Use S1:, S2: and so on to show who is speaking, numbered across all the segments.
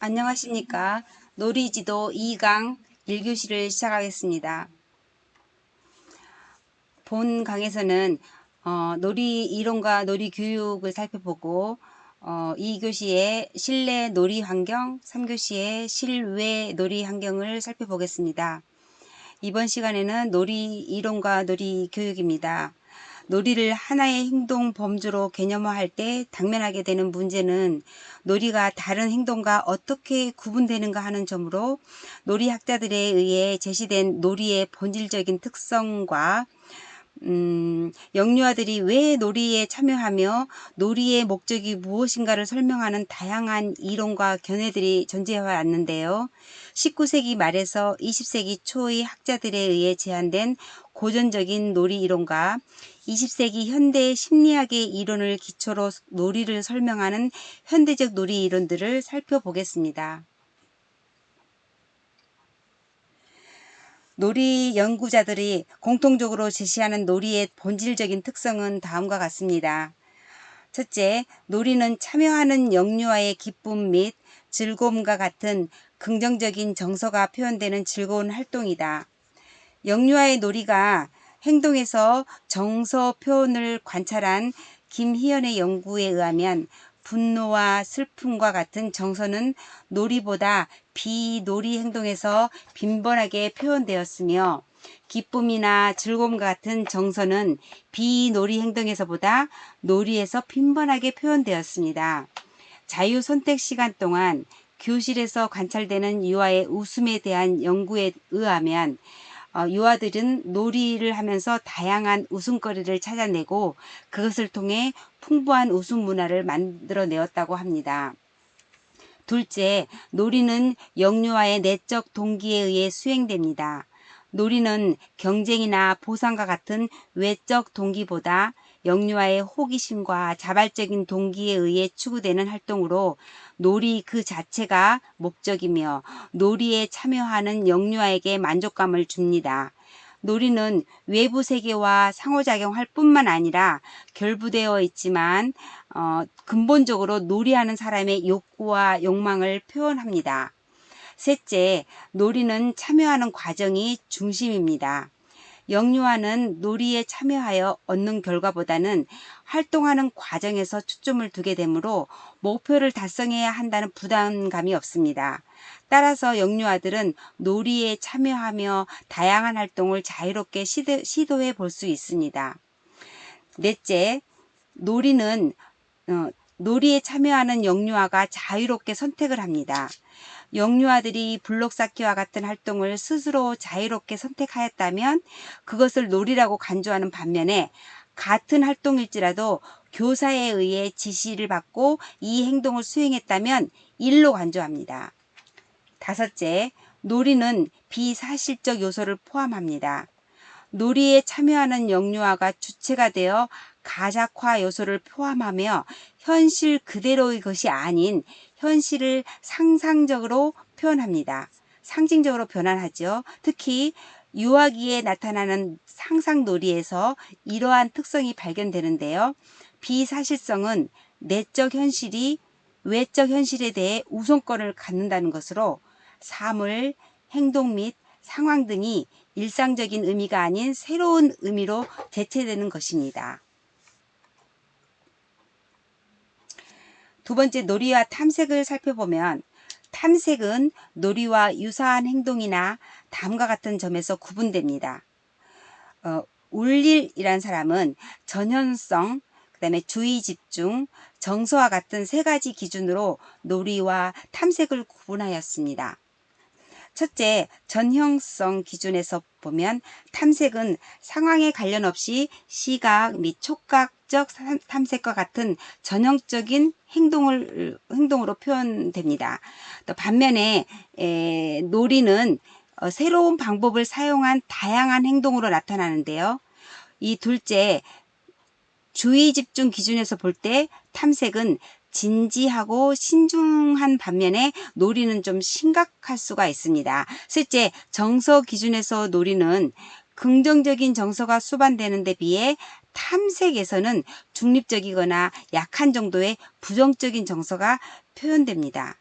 S1: 안녕하십니까. 놀이지도 2강 1교시를 시작하겠습니다. 본 강에서는 놀이 이론과 놀이 교육을 살펴보고 2교시의 실내 놀이 환경, 3교시의 실외 놀이 환경을 살펴보겠습니다. 이번 시간에는 놀이 이론과 놀이 교육입니다. 놀이를 하나의 행동 범주로 개념화할 때 당면하게 되는 문제는 놀이가 다른 행동과 어떻게 구분되는가 하는 점으로 놀이학자들에 의해 제시된 놀이의 본질적인 특성과 영유아들이 왜 놀이에 참여하며 놀이의 목적이 무엇인가를 설명하는 다양한 이론과 견해들이 존재해 왔는데요. 19세기 말에서 20세기 초의 학자들에 의해 제안된 고전적인 놀이 이론과 20세기 현대 심리학의 이론을 기초로 놀이를 설명하는 현대적 놀이 이론들을 살펴보겠습니다. 놀이 연구자들이 공통적으로 제시하는 놀이의 본질적인 특성은 다음과 같습니다. 첫째, 놀이는 참여하는 영유아의 기쁨 및 즐거움과 같은 긍정적인 정서가 표현되는 즐거운 활동이다. 영유아의 놀이가 행동에서 정서 표현을 관찰한 김희연의 연구에 의하면 분노와 슬픔과 같은 정서는 놀이보다 비놀이 행동에서 빈번하게 표현되었으며 기쁨이나 즐거움과 같은 정서는 비놀이 행동에서보다 놀이에서 빈번하게 표현되었습니다. 자유 선택 시간 동안 교실에서 관찰되는 유아의 웃음에 대한 연구에 의하면 유아들은 놀이를 하면서 다양한 웃음거리를 찾아내고 그것을 통해 풍부한 웃음 문화를 만들어내었다고 합니다. 둘째, 놀이는 영유아의 내적 동기에 의해 수행됩니다. 놀이는 경쟁이나 보상과 같은 외적 동기보다 영유아의 호기심과 자발적인 동기에 의해 추구되는 활동으로 놀이 그 자체가 목적이며 놀이에 참여하는 영유아에게 만족감을 줍니다. 놀이는 외부 세계와 상호작용할 뿐만 아니라 결부되어 있지만 근본적으로 놀이하는 사람의 욕구와 욕망을 표현합니다. 셋째, 놀이는 참여하는 과정이 중심입니다. 영유아는 놀이에 참여하여 얻는 결과보다는 활동하는 과정에서 초점을 두게 되므로 목표를 달성해야 한다는 부담감이 없습니다. 따라서 영유아들은 놀이에 참여하며 다양한 활동을 자유롭게 시도해 볼 수 있습니다. 넷째, 놀이에 참여하는 영유아가 자유롭게 선택을 합니다. 영유아들이 블록 쌓기와 같은 활동을 스스로 자유롭게 선택하였다면 그것을 놀이라고 간주하는 반면에 같은 활동일지라도 교사에 의해 지시를 받고 이 행동을 수행했다면 일로 간주합니다. 다섯째, 놀이는 비사실적 요소를 포함합니다. 놀이에 참여하는 영유아가 주체가 되어 가작화 요소를 포함하며 현실 그대로의 것이 아닌 현실을 상상적으로 표현합니다. 상징적으로 변환하죠. 특히 유아기에 나타나는 상상놀이에서 이러한 특성이 발견되는데요. 비사실성은 내적 현실이 외적 현실에 대해 우선권을 갖는다는 것으로 사물, 행동 및 상황 등이 일상적인 의미가 아닌 새로운 의미로 대체되는 것입니다. 두 번째, 놀이와 탐색을 살펴보면 탐색은 놀이와 유사한 행동이나 다음과 같은 점에서 구분됩니다. 울릴이란 사람은 전현성, 그 다음에 주의 집중, 정서와 같은 세 가지 기준으로 놀이와 탐색을 구분하였습니다. 첫째, 전형성 기준에서 보면 탐색은 상황에 관련 없이 시각 및 촉각적 탐색과 같은 전형적인 행동으로 표현됩니다. 또 반면에 놀이는 새로운 방법을 사용한 다양한 행동으로 나타나는데요. 이 둘째, 주의 집중 기준에서 볼 때 탐색은 진지하고 신중한 반면에 놀이는 좀 심각할 수가 있습니다. 셋째, 정서 기준에서 놀이는 긍정적인 정서가 수반되는 데 비해 탐색에서는 중립적이거나 약한 정도의 부정적인 정서가 표현됩니다.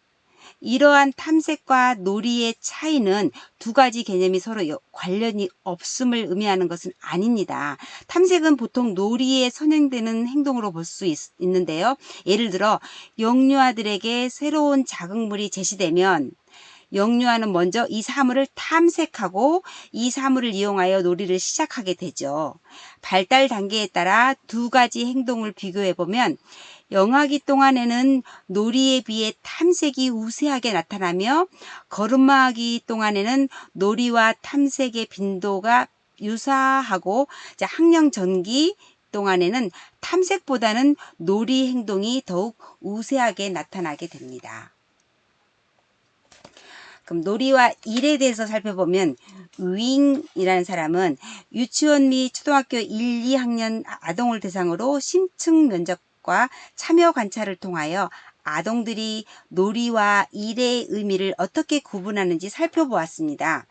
S1: 이러한 탐색과 놀이의 차이는 두 가지 개념이 서로 관련이 없음을 의미하는 것은 아닙니다. 탐색은 보통 놀이에 선행되는 행동으로 볼 수 있는데요. 예를 들어 영유아들에게 새로운 자극물이 제시되면 영유아는 먼저 이 사물을 탐색하고 이 사물을 이용하여 놀이를 시작하게 되죠. 발달 단계에 따라 두 가지 행동을 비교해 보면 영아기 동안에는 놀이에 비해 탐색이 우세하게 나타나며 거름마기 동안에는 놀이와 탐색의 빈도가 유사하고 학령 전기 동안에는 탐색보다는 놀이 행동이 더욱 우세하게 나타나게 됩니다. 그럼 놀이와 일에 대해서 살펴보면 윙이라는 사람은 유치원 및 초등학교 1, 2학년 아동을 대상으로 심층 면접과 참여 관찰을 통하여 아동들이 놀이와 일의 의미를 어떻게 구분하는지 살펴보았습니다.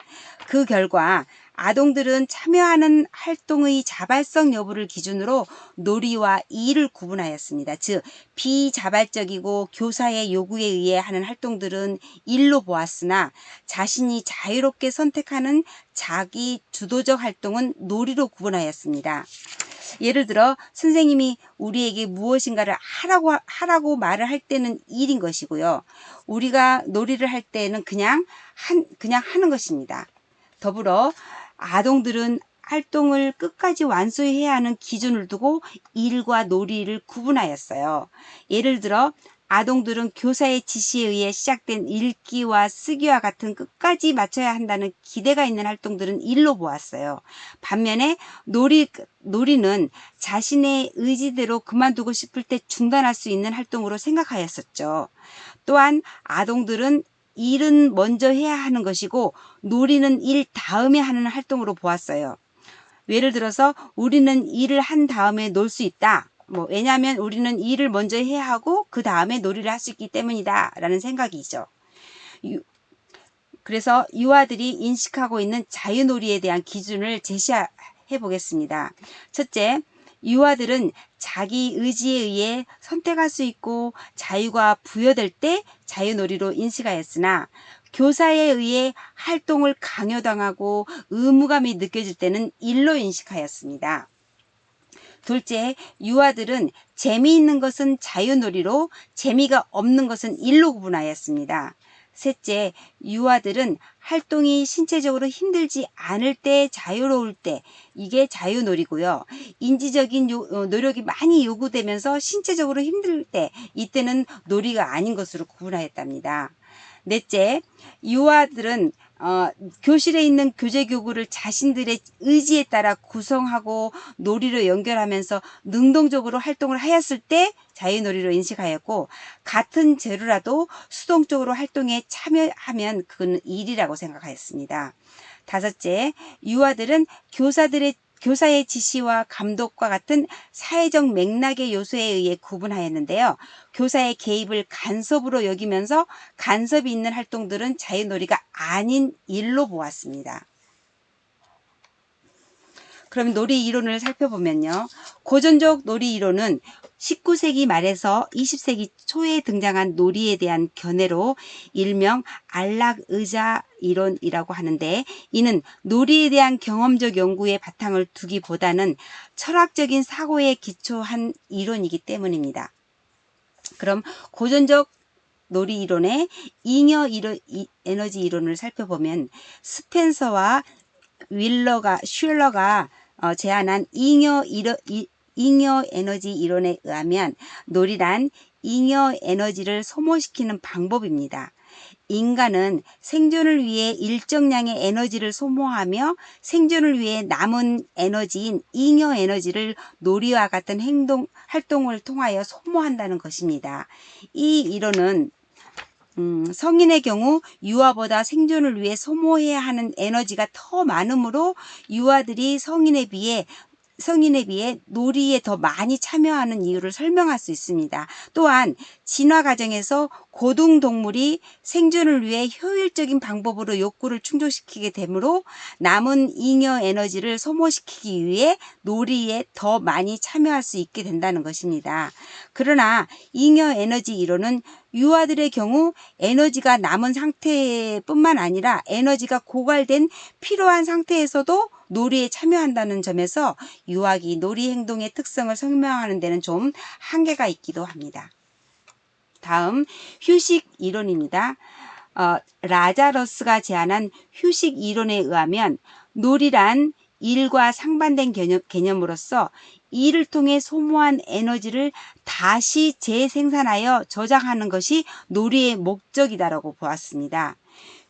S1: 그 결과 아동들은 참여하는 활동의 자발성 여부를 기준으로 놀이와 일을 구분하였습니다. 즉 비자발적이고 교사의 요구에 의해 하는 활동들은 일로 보았으나 자신이 자유롭게 선택하는 자기 주도적 활동은 놀이로 구분하였습니다. 예를 들어 선생님이 우리에게 무엇인가를 하라고 말을 할 때는 일인 것이고요. 우리가 놀이를 할 때는 그냥 하는 것입니다. 더불어 아동들은 활동을 끝까지 완수해야 하는 기준을 두고 일과 놀이를 구분하였어요. 예를 들어 아동들은 교사의 지시에 의해 시작된 읽기와 쓰기와 같은 끝까지 마쳐야 한다는 기대가 있는 활동들은 일로 보았어요. 반면에 놀이는 자신의 의지대로 그만두고 싶을 때 중단할 수 있는 활동으로 생각하였었죠. 또한 아동들은 일은 먼저 해야 하는 것이고 놀이는 일 다음에 하는 활동으로 보았어요. 예를 들어서 우리는 일을 한 다음에 놀 수 있다. 왜냐하면 우리는 일을 먼저 해야 하고 그 다음에 놀이를 할 수 있기 때문이다 라는 생각이죠. 그래서 유아들이 인식하고 있는 자유놀이에 대한 기준을 제시해 보겠습니다. 첫째, 유아들은 자기 의지에 의해 선택할 수 있고 자유가 부여될 때 자유놀이로 인식하였으나 교사에 의해 활동을 강요당하고 의무감이 느껴질 때는 일로 인식하였습니다. 둘째, 유아들은 재미있는 것은 자유놀이로 재미가 없는 것은 일로 구분하였습니다. 셋째, 유아들은 활동이 신체적으로 힘들지 않을 때 자유로울 때 이게 자유놀이고요. 인지적인 노력이 많이 요구되면서 신체적으로 힘들 때 이때는 놀이가 아닌 것으로 구분하였답니다. 넷째, 유아들은 교실에 있는 교재교구를 자신들의 의지에 따라 구성하고 놀이로 연결하면서 능동적으로 활동을 하였을 때 자유놀이로 인식하였고 같은 재료라도 수동적으로 활동에 참여하면 그건 일이라고 생각하였습니다. 다섯째, 유아들은 교사의 지시와 감독과 같은 사회적 맥락의 요소에 의해 구분하였는데요. 교사의 개입을 간섭으로 여기면서 간섭이 있는 활동들은 자유놀이가 아닌 일로 보았습니다. 그럼 놀이 이론을 살펴보면요. 고전적 놀이 이론은 19세기 말에서 20세기 초에 등장한 놀이에 대한 견해로 일명 안락의자 이론이라고 하는데 이는 놀이에 대한 경험적 연구에 바탕을 두기보다는 철학적인 사고에 기초한 이론이기 때문입니다. 그럼 고전적 놀이 이론의 잉여 에너지 이론을 살펴보면 스펜서와 슐러가 제안한 잉여 에너지 이론에 의하면 놀이란 잉여 에너지를 소모시키는 방법입니다. 인간은 생존을 위해 일정량의 에너지를 소모하며 생존을 위해 남은 에너지인 잉여 에너지를 놀이와 같은 활동을 통하여 소모한다는 것입니다. 이 이론은 성인의 경우 유아보다 생존을 위해 소모해야 하는 에너지가 더 많으므로 유아들이 성인에 비해 성인에 비해 놀이에 더 많이 참여하는 이유를 설명할 수 있습니다. 또한 진화 과정에서 고등동물이 생존을 위해 효율적인 방법으로 욕구를 충족시키게 되므로 남은 잉여 에너지를 소모시키기 위해 놀이에 더 많이 참여할 수 있게 된다는 것입니다. 그러나 잉여 에너지 이론은 유아들의 경우 에너지가 남은 상태뿐만 아니라 에너지가 고갈된 필요한 상태에서도 놀이에 참여한다는 점에서 유아기 놀이 행동의 특성을 설명하는 데는 좀 한계가 있기도 합니다. 다음 휴식 이론입니다. 라자러스가 제안한 휴식 이론에 의하면 놀이란 일과 상반된 개념으로서 일을 통해 소모한 에너지를 다시 재생산하여 저장하는 것이 놀이의 목적이다라고 보았습니다.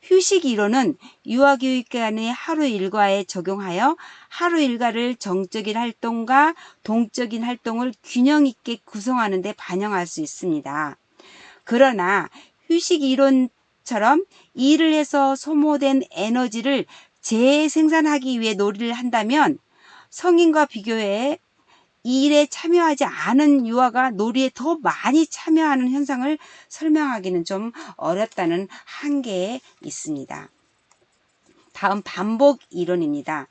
S1: 휴식 이론은 유아교육기관의 하루 일과에 적용하여 하루 일과를 정적인 활동과 동적인 활동을 균형 있게 구성하는 데 반영할 수 있습니다. 그러나 휴식 이론처럼 일을 해서 소모된 에너지를 재생산하기 위해 놀이를 한다면 성인과 비교해 일에 참여하지 않은 유아가 놀이에 더 많이 참여하는 현상을 설명하기는 좀 어렵다는 한계에 있습니다. 다음 반복 이론입니다.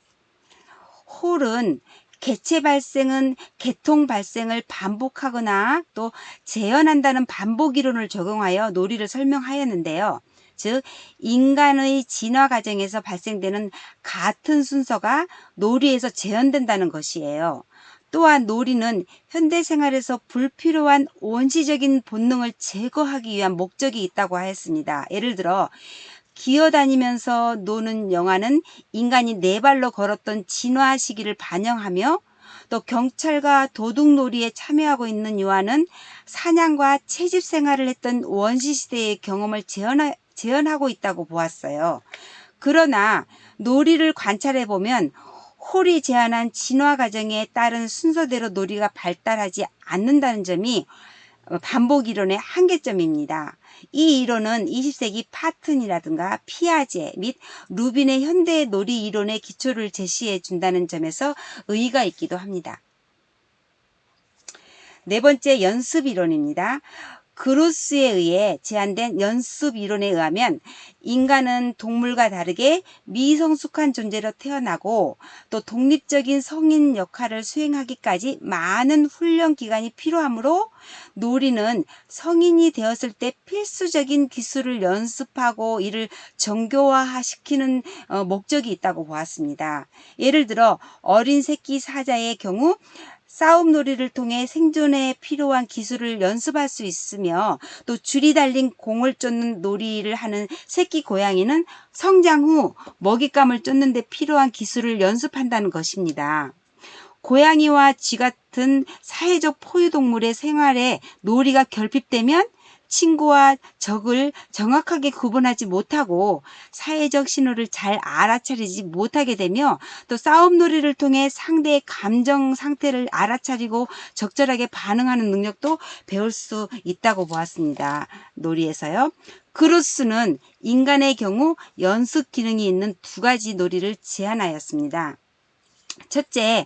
S1: 홀은 개체 발생은 개통 발생을 반복하거나 또 재현한다는 반복 이론을 적용하여 놀이를 설명하였는데요. 즉 인간의 진화 과정에서 발생되는 같은 순서가 놀이에서 재현된다는 것이에요. 또한 놀이는 현대생활에서 불필요한 원시적인 본능을 제거하기 위한 목적이 있다고 하였습니다. 예를 들어 기어다니면서 노는 영화는 인간이 네 발로 걸었던 진화 시기를 반영하며 또 경찰과 도둑놀이에 참여하고 있는 유아는 사냥과 채집 생활을 했던 원시시대의 경험을 재현하고 있다고 보았어요. 그러나 놀이를 관찰해 보면 홀이 제안한 진화 과정에 따른 순서대로 놀이가 발달하지 않는다는 점이 반복 이론의 한계점입니다. 이 이론은 20세기 파튼이라든가 피아제 및 루빈의 현대 놀이 이론의 기초를 제시해 준다는 점에서 의의가 있기도 합니다. 네 번째 연습 이론입니다. 그루스에 의해 제안된 연습 이론에 의하면 인간은 동물과 다르게 미성숙한 존재로 태어나고 또 독립적인 성인 역할을 수행하기까지 많은 훈련 기간이 필요하므로 놀이는 성인이 되었을 때 필수적인 기술을 연습하고 이를 정교화시키는 목적이 있다고 보았습니다. 예를 들어 어린 새끼 사자의 경우 싸움놀이를 통해 생존에 필요한 기술을 연습할 수 있으며 또 줄이 달린 공을 쫓는 놀이를 하는 새끼 고양이는 성장 후 먹잇감을 쫓는 데 필요한 기술을 연습한다는 것입니다. 고양이와 쥐 같은 사회적 포유동물의 생활에 놀이가 결핍되면 친구와 적을 정확하게 구분하지 못하고 사회적 신호를 잘 알아차리지 못하게 되며 또 싸움놀이를 통해 상대의 감정 상태를 알아차리고 적절하게 반응하는 능력도 배울 수 있다고 보았습니다. 놀이에서요. 그루스는 인간의 경우 연습 기능이 있는 두 가지 놀이를 제안하였습니다. 첫째,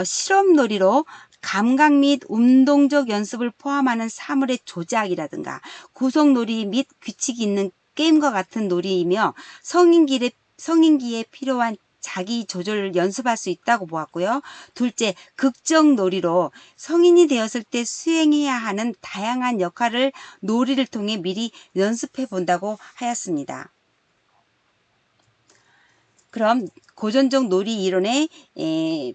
S1: 실험놀이로 감각 및 운동적 연습을 포함하는 사물의 조작이라든가 구성놀이 및 규칙이 있는 게임과 같은 놀이이며 성인기에 필요한 자기 조절을 연습할 수 있다고 보았고요. 둘째, 극적놀이로 성인이 되었을 때 수행해야 하는 다양한 역할을 놀이를 통해 미리 연습해 본다고 하였습니다. 그럼 고전적 놀이 이론에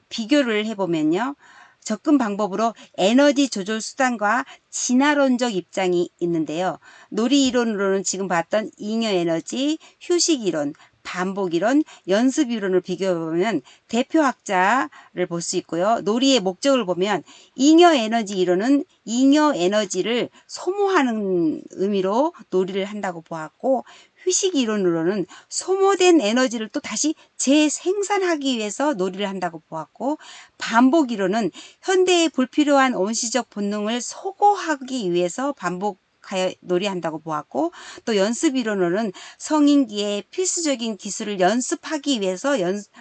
S1: 비교를 해보면요. 접근 방법으로 에너지 조절 수단과 진화론적 입장이 있는데요. 놀이 이론으로는 지금 봤던 잉여 에너지, 휴식 이론, 반복 이론, 연습 이론을 비교해보면 대표학자를 볼 수 있고요. 놀이의 목적을 보면 잉여 에너지 이론은 잉여 에너지를 소모하는 의미로 놀이를 한다고 보았고 휴식 이론으로는 소모된 에너지를 또 다시 재생산하기 위해서 놀이를 한다고 보았고 반복 이론은 현대의 불필요한 원시적 본능을 소거하기 위해서 반복하여 놀이한다고 보았고 또 연습 이론으로는 성인기에 필수적인 기술을 연습하기 위해서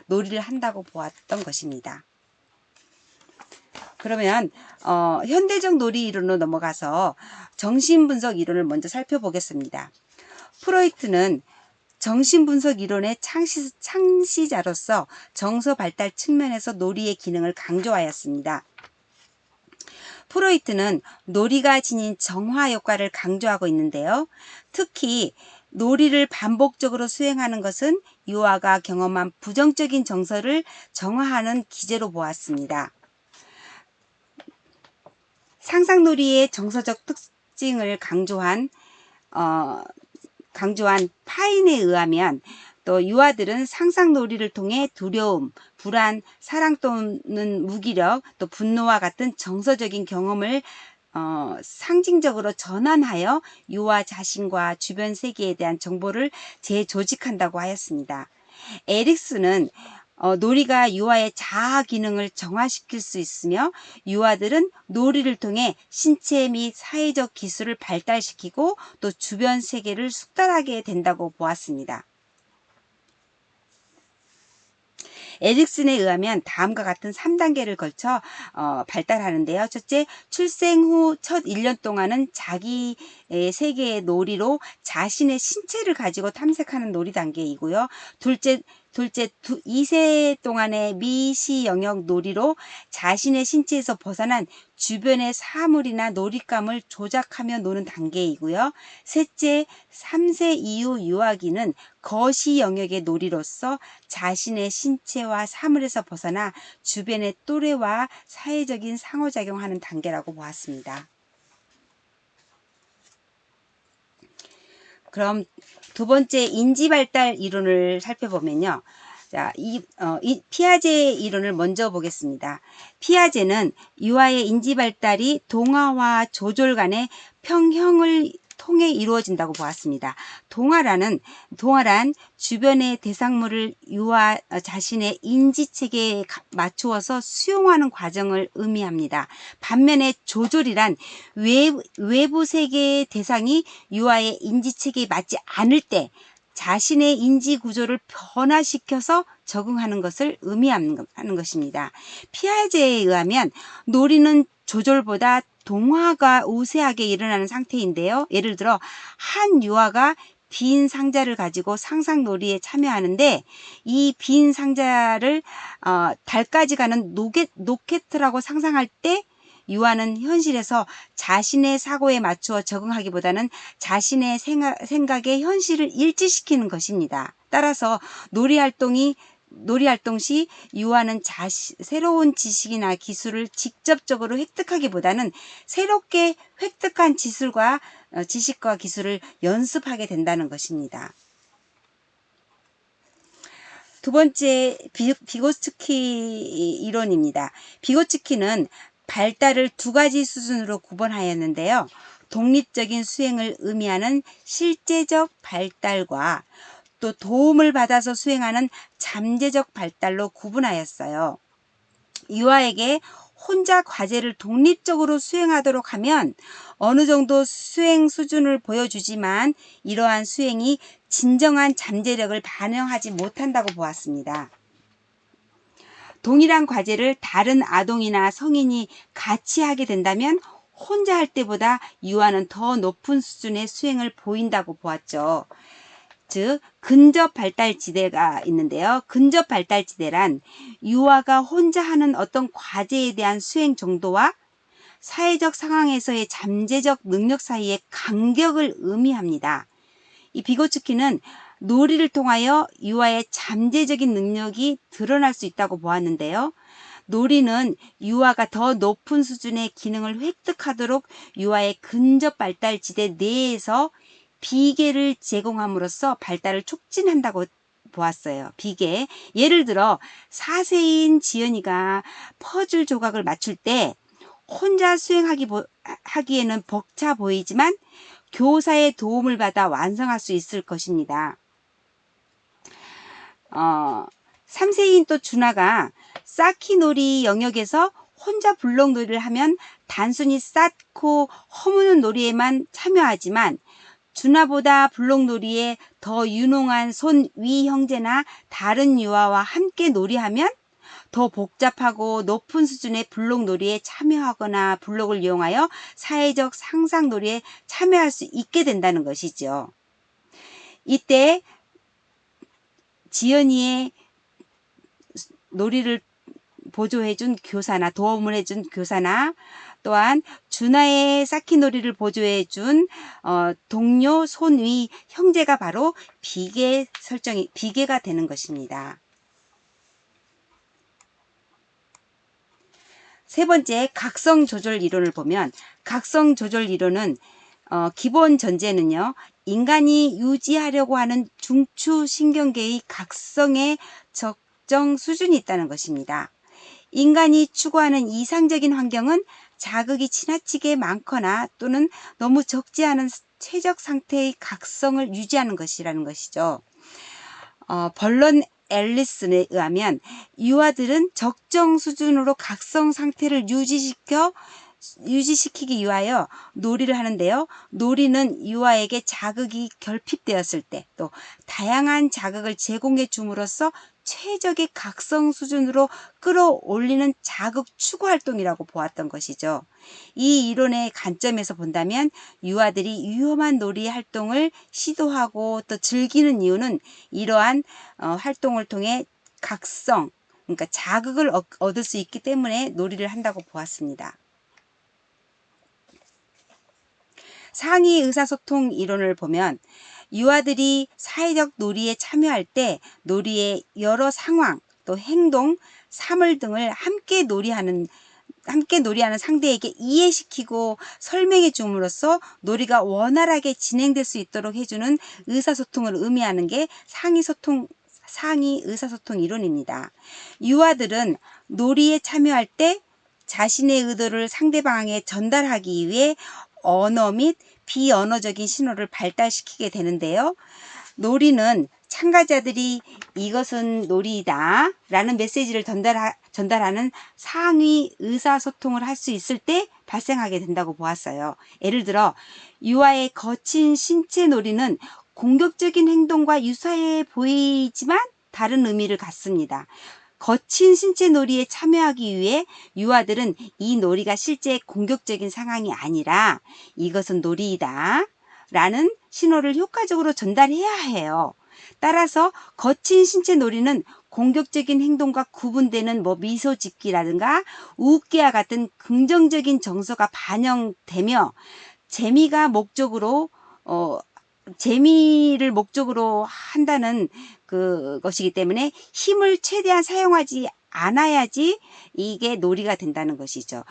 S1: 놀이를 한다고 보았던 것입니다. 그러면 현대적 놀이 이론으로 넘어가서 정신분석 이론을 먼저 살펴보겠습니다. 프로이트는 정신분석 이론의 창시자로서 정서 발달 측면에서 놀이의 기능을 강조하였습니다. 프로이트는 놀이가 지닌 정화 효과를 강조하고 있는데요. 특히 놀이를 반복적으로 수행하는 것은 유아가 경험한 부정적인 정서를 정화하는 기제로 보았습니다. 상상놀이의 정서적 특징을 강조한 파인에 의하면 또 유아들은 상상놀이를 통해 두려움, 불안, 사랑 또는 무기력, 또 분노와 같은 정서적인 경험을 상징적으로 전환하여 유아 자신과 주변 세계에 대한 정보를 재조직한다고 하였습니다. 에릭스는 놀이가 유아의 자아 기능을 정화시킬 수 있으며 유아들은 놀이를 통해 신체 및 사회적 기술을 발달시키고 또 주변 세계를 숙달하게 된다고 보았습니다. 에릭슨에 의하면 다음과 같은 3단계를 걸쳐 발달하는데요. 첫째, 출생 후 첫 1년 동안은 자기의 세계의 놀이로 자신의 신체를 가지고 탐색하는 놀이 단계이고요. 둘째, 2세 동안의 미시 영역 놀이로 자신의 신체에서 벗어난 주변의 사물이나 놀잇감을 조작하며 노는 단계이고요. 셋째, 3세 이후 유아기는 거시 영역의 놀이로서 자신의 신체와 사물에서 벗어나 주변의 또래와 사회적인 상호작용하는 단계라고 보았습니다. 그럼 두 번째 인지발달 이론을 살펴보면요. 자, 피아제 이론을 먼저 보겠습니다. 피아제는 유아의 인지발달이 동화와 조절 간의 평형을 통해 이루어진다고 보았습니다. 동화란 주변의 대상물을 유아 자신의 인지체계에 맞추어서 수용하는 과정을 의미합니다. 반면에 조절이란 외부 세계의 대상이 유아의 인지체계에 맞지 않을 때 자신의 인지 구조를 변화시켜서 적응하는 것을 의미하는 것입니다. 피아제에 의하면 놀이는 조절보다 동화가 우세하게 일어나는 상태인데요. 예를 들어 한 유아가 빈 상자를 가지고 상상놀이에 참여하는데 이 빈 상자를 달까지 가는 로켓이라고 상상할 때 유아는 현실에서 자신의 사고에 맞추어 적응하기보다는 자신의 생각에 현실을 일치시키는 것입니다. 따라서 놀이활동 시 유아는 새로운 지식이나 기술을 직접적으로 획득하기보다는 새롭게 획득한 지식과 기술을 연습하게 된다는 것입니다. 두 번째, 비고츠키 이론입니다. 비고츠키는 발달을 두 가지 수준으로 구분하였는데요. 독립적인 수행을 의미하는 실제적 발달과 또 도움을 받아서 수행하는 잠재적 발달로 구분하였어요. 유아에게 혼자 과제를 독립적으로 수행하도록 하면 어느 정도 수행 수준을 보여주지만 이러한 수행이 진정한 잠재력을 반영하지 못한다고 보았습니다. 동일한 과제를 다른 아동이나 성인이 같이 하게 된다면 혼자 할 때보다 유아는 더 높은 수준의 수행을 보인다고 보았죠. 즉 근접 발달지대가 있는데요. 근접 발달지대란 유아가 혼자 하는 어떤 과제에 대한 수행 정도와 사회적 상황에서의 잠재적 능력 사이의 간격을 의미합니다. 이 비고츠키는 놀이를 통하여 유아의 잠재적인 능력이 드러날 수 있다고 보았는데요. 놀이는 유아가 더 높은 수준의 기능을 획득하도록 유아의 근접 발달지대 내에서 비계를 제공함으로써 발달을 촉진한다고 보았어요. 비계. 예를 들어 4세인 지연이가 퍼즐 조각을 맞출 때 혼자 수행하기에는 벅차 보이지만 교사의 도움을 받아 완성할 수 있을 것입니다. 3세인 또 준하가 쌓기놀이 영역에서 혼자 블록놀이를 하면 단순히 쌓고 허무는 놀이에만 참여하지만 준하보다 블록놀이에 더 유능한 손 위 형제나 다른 유아와 함께 놀이하면 더 복잡하고 높은 수준의 블록놀이에 참여하거나 블록을 이용하여 사회적 상상놀이에 참여할 수 있게 된다는 것이죠. 이때 지연이의 놀이를 보조해준 교사나 도움을 해준 교사나 또한 준하의 쌓기놀이를 보조해준 동료, 손위, 형제가 바로 비계가 되는 것입니다. 세 번째, 각성 조절 이론을 보면 각성 조절 이론은 기본 전제는요. 인간이 유지하려고 하는 중추 신경계의 각성의 적정 수준이 있다는 것입니다. 인간이 추구하는 이상적인 환경은 자극이 지나치게 많거나 또는 너무 적지 않은 최적 상태의 각성을 유지하는 것이라는 것이죠. 벌런 앨리슨에 의하면 유아들은 적정 수준으로 각성 상태를 유지시키기 위하여 놀이를 하는데요. 놀이는 유아에게 자극이 결핍되었을 때 또 다양한 자극을 제공해 줌으로써 최적의 각성 수준으로 끌어올리는 자극 추구 활동이라고 보았던 것이죠. 이 이론의 관점에서 본다면 유아들이 위험한 놀이 활동을 시도하고 또 즐기는 이유는 이러한 활동을 통해 각성, 그러니까 자극을 얻을 수 있기 때문에 놀이를 한다고 보았습니다. 상위 의사소통 이론을 보면 유아들이 사회적 놀이에 참여할 때 놀이의 여러 상황, 또 행동, 사물 등을 함께 놀이하는 상대에게 이해시키고 설명해 줌으로써 놀이가 원활하게 진행될 수 있도록 해주는 의사소통을 의미하는 게 상위 의사소통 이론입니다. 유아들은 놀이에 참여할 때 자신의 의도를 상대방에게 전달하기 위해 언어 및 비언어적인 신호를 발달시키게 되는데요. 놀이는 참가자들이 이것은 놀이다 라는 메시지를 전달하는 상위 의사소통을 할 수 있을 때 발생하게 된다고 보았어요. 예를 들어 유아의 거친 신체 놀이는 공격적인 행동과 유사해 보이지만 다른 의미를 갖습니다. 거친 신체 놀이에 참여하기 위해 유아들은 이 놀이가 실제 공격적인 상황이 아니라 이것은 놀이이다 라는 신호를 효과적으로 전달해야 해요. 따라서 거친 신체 놀이는 공격적인 행동과 구분되는 미소 짓기라든가 웃기와 같은 긍정적인 정서가 반영되며 재미를 목적으로 한다는 것이기 때문에 힘을 최대한 사용하지 않아야지 이게 놀이가 된다는 것이죠.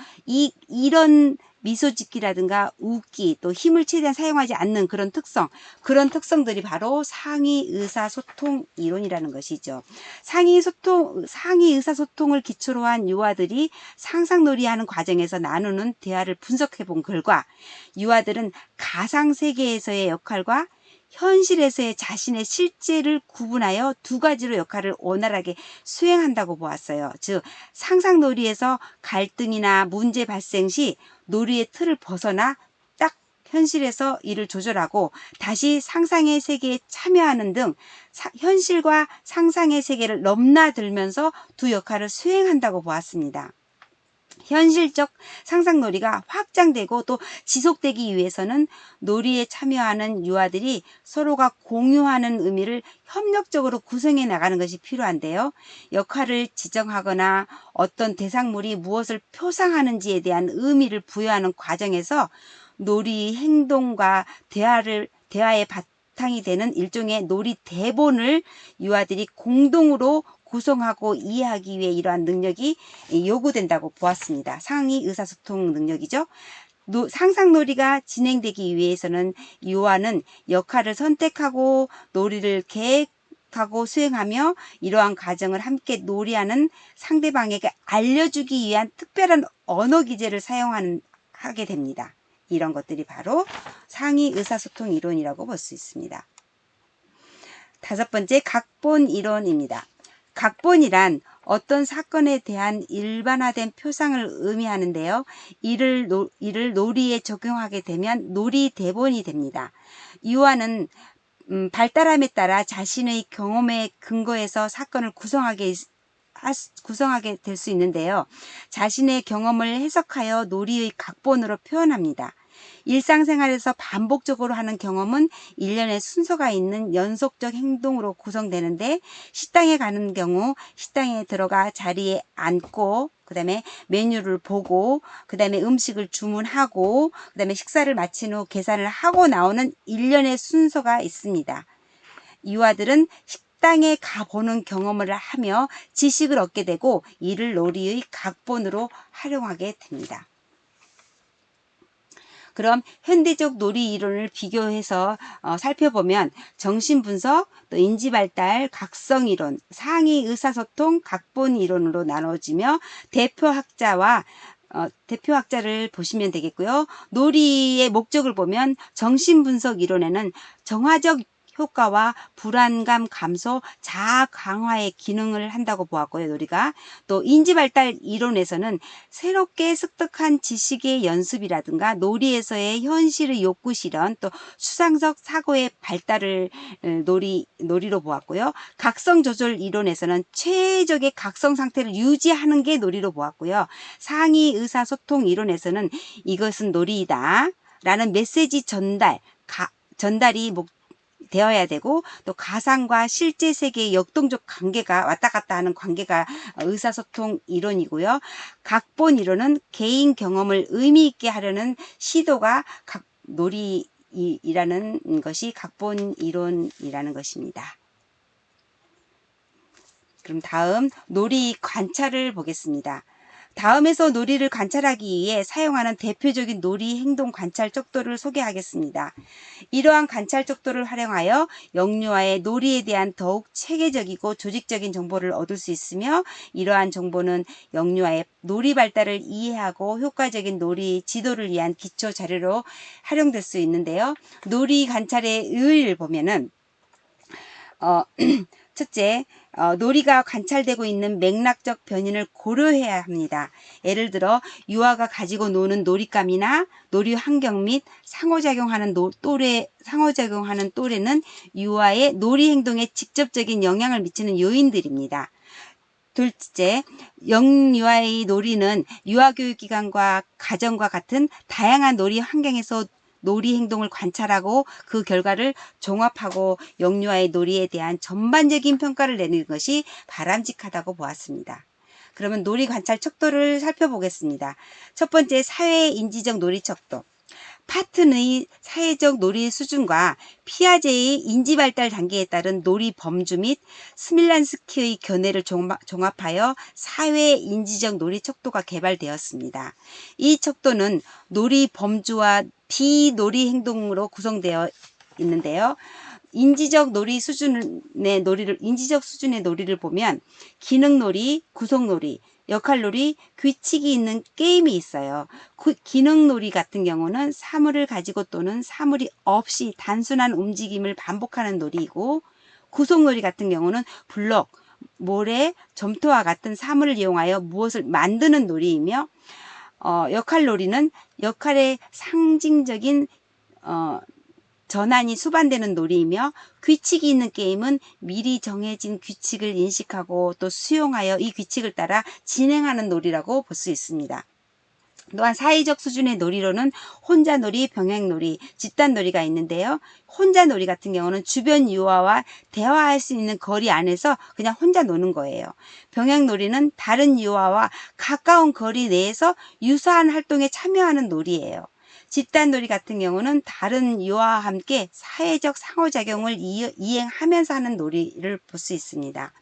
S1: 이런 미소 짓기라든가 웃기 또 힘을 최대한 사용하지 않는 그런 특성들이 바로 상위 의사소통 이론이라는 것이죠. 상위 의사소통을 기초로 한 유아들이 상상놀이하는 과정에서 나누는 대화를 분석해 본 결과 유아들은 가상세계에서의 역할과 현실에서의 자신의 실제를 구분하여 두 가지로 역할을 원활하게 수행한다고 보았어요. 즉 상상놀이에서 갈등이나 문제 발생 시 놀이의 틀을 벗어나 딱 현실에서 이를 조절하고 다시 상상의 세계에 참여하는 등 현실과 상상의 세계를 넘나들면서 두 역할을 수행한다고 보았습니다. 현실적 상상놀이가 확장되고 또 지속되기 위해서는 놀이에 참여하는 유아들이 서로가 공유하는 의미를 협력적으로 구성해 나가는 것이 필요한데요. 역할을 지정하거나 어떤 대상물이 무엇을 표상하는지에 대한 의미를 부여하는 과정에서 놀이 행동과 대화의 바탕이 되는 일종의 놀이 대본을 유아들이 공동으로 구성하고 이해하기 위해 이러한 능력이 요구된다고 보았습니다. 상위 의사소통 능력이죠. 상상놀이가 진행되기 위해서는 유아는 역할을 선택하고 놀이를 계획하고 수행하며 이러한 과정을 함께 놀이하는 상대방에게 알려주기 위한 특별한 언어 기제를 사용하게 됩니다. 이런 것들이 바로 상위 의사소통 이론이라고 볼 수 있습니다. 다섯 번째, 각본 이론입니다. 각본이란 어떤 사건에 대한 일반화된 표상을 의미하는데요. 이를 놀이에 적용하게 되면 놀이 대본이 됩니다. 유아는 발달함에 따라 자신의 경험에 근거해서 사건을 구성하게 구성하게 될 수 있는데요. 자신의 경험을 해석하여 놀이의 각본으로 표현합니다. 일상생활에서 반복적으로 하는 경험은 일련의 순서가 있는 연속적 행동으로 구성되는데, 식당에 가는 경우 식당에 들어가 자리에 앉고 그 다음에 메뉴를 보고 그 다음에 음식을 주문하고 그 다음에 식사를 마친 후 계산을 하고 나오는 일련의 순서가 있습니다. 유아들은 식당에 가보는 경험을 하며 지식을 얻게 되고 이를 놀이의 각본으로 활용하게 됩니다. 그럼 현대적 놀이 이론을 비교해서 살펴보면 정신분석, 또 인지발달, 각성이론, 상위 의사소통, 각본 이론으로 나눠지며 대표학자를 보시면 되겠고요. 놀이의 목적을 보면 정신분석 이론에는 정화적 효과와 불안감 감소, 자아 강화의 기능을 한다고 보았고요. 놀이가. 또 인지발달 이론에서는 새롭게 습득한 지식의 연습이라든가 놀이에서의 현실의 욕구 실현, 또 수상적 사고의 발달을 놀이로 보았고요. 각성 조절 이론에서는 최적의 각성 상태를 유지하는 게 놀이로 보았고요. 상위 의사소통 이론에서는 이것은 놀이이다 라는 메시지 전달이 되어야 되고, 또 가상과 실제 세계의 역동적 관계가 왔다 갔다 하는 관계가 의사소통 이론이고요. 각본 이론은 개인 경험을 의미 있게 하려는 시도가 놀이라는 것이 각본 이론이라는 것입니다. 그럼 다음 놀이 관찰을 보겠습니다. 다음에서 놀이를 관찰하기 위해 사용하는 대표적인 놀이 행동 관찰 척도를 소개하겠습니다. 이러한 관찰 척도를 활용하여 영유아의 놀이에 대한 더욱 체계적이고 조직적인 정보를 얻을 수 있으며, 이러한 정보는 영유아의 놀이 발달을 이해하고 효과적인 놀이 지도를 위한 기초 자료로 활용될 수 있는데요. 놀이 관찰의 의의를 보면은 첫째, 놀이가 관찰되고 있는 맥락적 변인을 고려해야 합니다. 예를 들어 유아가 가지고 노는 놀잇감이나 놀이 환경 및 상호작용하는 또래는 유아의 놀이 행동에 직접적인 영향을 미치는 요인들입니다. 둘째, 영유아의 놀이는 유아교육기관과 가정과 같은 다양한 놀이 환경에서 놀이 행동을 관찰하고 그 결과를 종합하고 영유아의 놀이에 대한 전반적인 평가를 내는 것이 바람직하다고 보았습니다. 그러면 놀이 관찰 척도를 살펴보겠습니다. 첫 번째, 사회인지적 놀이 척도. 파튼의 사회적 놀이 수준과 피아제의 인지발달 단계에 따른 놀이 범주 및 스밀란스키의 견해를 종합하여 사회인지적 놀이 척도가 개발되었습니다. 이 척도는 놀이 범주와 비놀이 행동으로 구성되어 있는데요. 인지적 수준의 놀이를 보면 기능놀이, 구성놀이, 역할놀이, 규칙이 있는 게임이 있어요. 기능놀이 같은 경우는 사물을 가지고 또는 사물이 없이 단순한 움직임을 반복하는 놀이이고, 구성놀이 같은 경우는 블록, 모래, 점토와 같은 사물을 이용하여 무엇을 만드는 놀이이며, 역할놀이는 역할의 상징적인 전환이 수반되는 놀이이며, 규칙이 있는 게임은 미리 정해진 규칙을 인식하고 또 수용하여 이 규칙을 따라 진행하는 놀이라고 볼 수 있습니다. 또한 사회적 수준의 놀이로는 혼자놀이, 병행놀이, 집단놀이가 있는데요. 혼자놀이 같은 경우는 주변 유아와 대화할 수 있는 거리 안에서 그냥 혼자 노는 거예요. 병행놀이는 다른 유아와 가까운 거리 내에서 유사한 활동에 참여하는 놀이예요. 집단놀이 같은 경우는 다른 유아와 함께 사회적 상호작용을 이행하면서 하는 놀이를 볼 수 있습니다.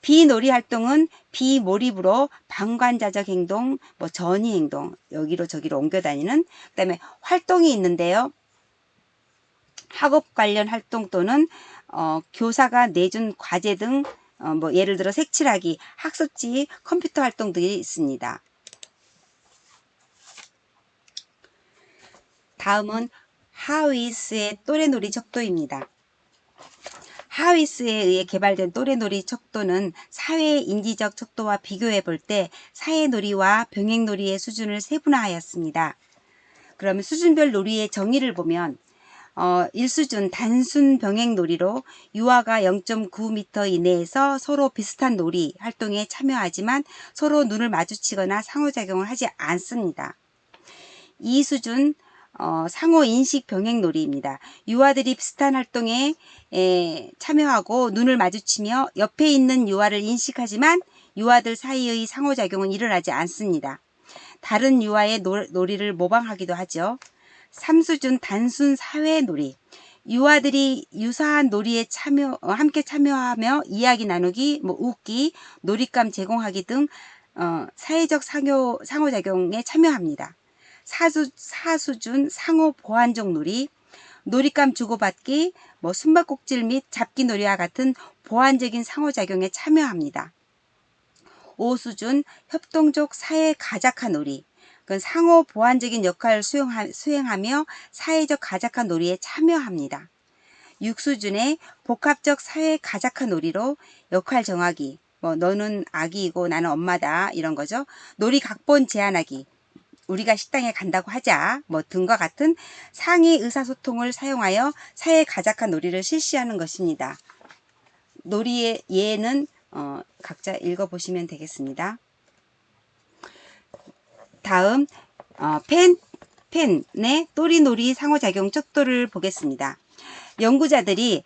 S1: 비놀이 활동은 비몰입으로 방관자적 행동, 전이 행동, 여기로 저기로 옮겨 다니는, 그다음에 활동이 있는데요. 학업 관련 활동 또는 교사가 내준 과제 등 예를 들어 색칠하기, 학습지, 컴퓨터 활동들이 있습니다. 다음은 하위스의 또래놀이 척도입니다. 하위스에 의해 개발된 또래놀이 척도는 사회인지적 척도와 비교해 볼 때 사회놀이와 병행놀이의 수준을 세분화하였습니다. 그러면 수준별 놀이의 정의를 보면 1수준 단순 병행 놀이로 유아가 0.9m 이내에서 서로 비슷한 놀이 활동에 참여하지만 서로 눈을 마주치거나 상호작용을 하지 않습니다. 2수준 상호 인식 병행 놀이입니다. 유아들이 비슷한 활동에 참여하고 눈을 마주치며 옆에 있는 유아를 인식하지만 유아들 사이의 상호작용은 일어나지 않습니다. 다른 유아의 놀이를 모방하기도 하죠. 3수준 단순 사회 놀이. 유아들이 유사한 놀이에 함께 참여하며 이야기 나누기, 웃기, 놀잇감 제공하기 등 사회적 상호작용에 참여합니다. 4수준 상호 보완적 놀이. 놀잇감 주고받기, 숨바꼭질 및 잡기 놀이와 같은 보완적인 상호작용에 참여합니다. 5수준 협동적 사회 가작화 놀이. 상호 보완적인 역할을 수행하며 사회적 가작화 놀이에 참여합니다. 6수준의 복합적 사회 가작화 놀이로 역할 정하기, 너는 아기이고 나는 엄마다 이런 거죠. 놀이 각본 제안하기, 우리가 식당에 간다고 하자 등과 같은 상위 의사소통을 사용하여 사회 가작화 놀이를 실시하는 것입니다. 놀이의 예는 각자 읽어보시면 되겠습니다. 다음 펜의 또리놀이 상호작용 척도를 보겠습니다. 연구자들이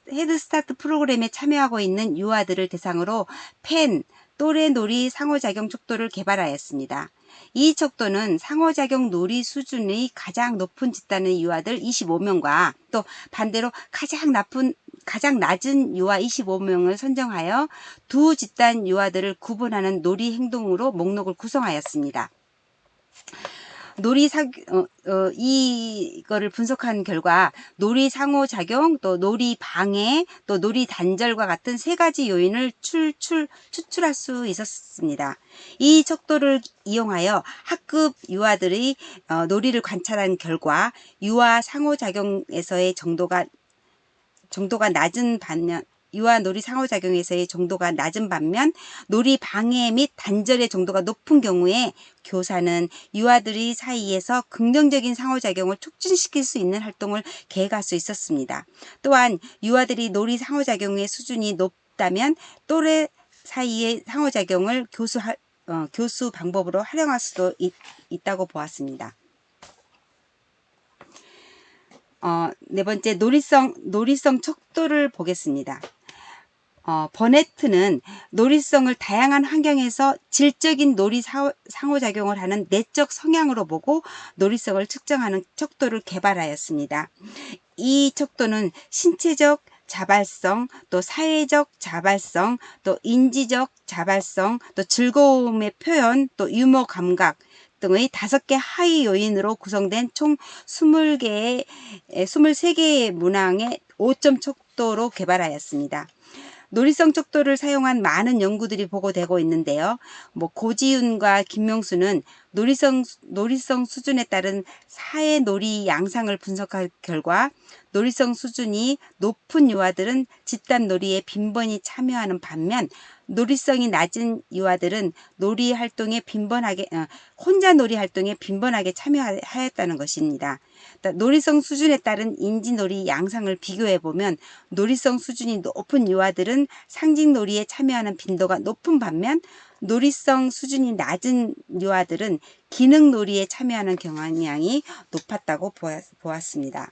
S1: 헤드스타트 프로그램에 참여하고 있는 유아들을 대상으로 펜, 또래놀이 상호작용 척도를 개발하였습니다. 이 척도는 상호작용 놀이 수준의 가장 높은 집단의 유아들 25명과 또 반대로 가장 낮은 유아 25명을 선정하여 두 집단 유아들을 구분하는 놀이 행동으로 목록을 구성하였습니다. 이거를 분석한 결과 놀이 상호작용, 또 놀이 방해, 또 놀이 단절과 같은 세 가지 요인을 추출할 수 있었습니다. 이 척도를 이용하여 학급 유아들의 놀이를 관찰한 결과 유아 상호작용에서의 정도가 낮은 반면 유아 놀이 상호작용에서의 정도가 낮은 반면 놀이 방해 및 단절의 정도가 높은 경우에 교사는 유아들이 사이에서 긍정적인 상호작용을 촉진시킬 수 있는 활동을 계획할 수 있었습니다. 또한 유아들이 놀이 상호작용의 수준이 높다면 또래 사이의 상호작용을 교수 방법으로 활용할 수도 있다고 보았습니다. 네 번째, 놀이성 척도를 보겠습니다. 버네트는 놀이성을 다양한 환경에서 질적인 놀이 상호작용을 하는 내적 성향으로 보고 놀이성을 측정하는 척도를 개발하였습니다. 이 척도는 신체적 자발성, 또 사회적 자발성, 또 인지적 자발성, 또 즐거움의 표현, 또 유머 감각 등의 5개 하위 요인으로 구성된 총 23개의 문항의 5점 척도로 개발하였습니다. 놀이성 척도를 사용한 많은 연구들이 보고되고 있는데요. 고지윤과 김명수는 놀이성 수준에 따른 사회 놀이 양상을 분석한 결과 놀이성 수준이 높은 유아들은 집단 놀이에 빈번히 참여하는 반면 놀이성이 낮은 유아들은 혼자 놀이 활동에 빈번하게 참여하였다는 것입니다. 놀이성 수준에 따른 인지놀이 양상을 비교해보면 놀이성 수준이 높은 유아들은 상징놀이에 참여하는 빈도가 높은 반면 놀이성 수준이 낮은 유아들은 기능놀이에 참여하는 경향이 높았다고 보았습니다.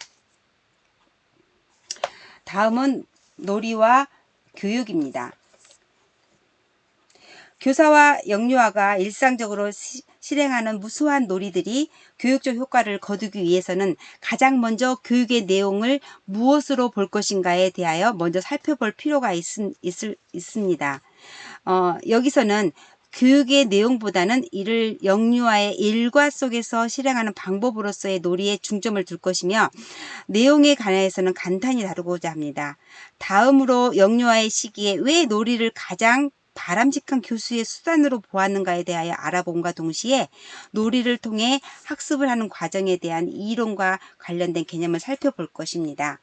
S1: 다음은 놀이와 교육입니다. 교사와 영유아가 일상적으로 실행하는 무수한 놀이들이 교육적 효과를 거두기 위해서는 가장 먼저 교육의 내용을 무엇으로 볼 것인가에 대하여 먼저 살펴볼 필요가 있습니다. 여기서는 교육의 내용보다는 이를 영유아의 일과 속에서 실행하는 방법으로서의 놀이에 중점을 둘 것이며 내용에 관해서는 간단히 다루고자 합니다. 다음으로 영유아의 시기에 왜 놀이를 가장 바람직한 교수의 수단으로 보았는가에 대하여 알아봄과 동시에 놀이를 통해 학습을 하는 과정에 대한 이론과 관련된 개념을 살펴볼 것입니다.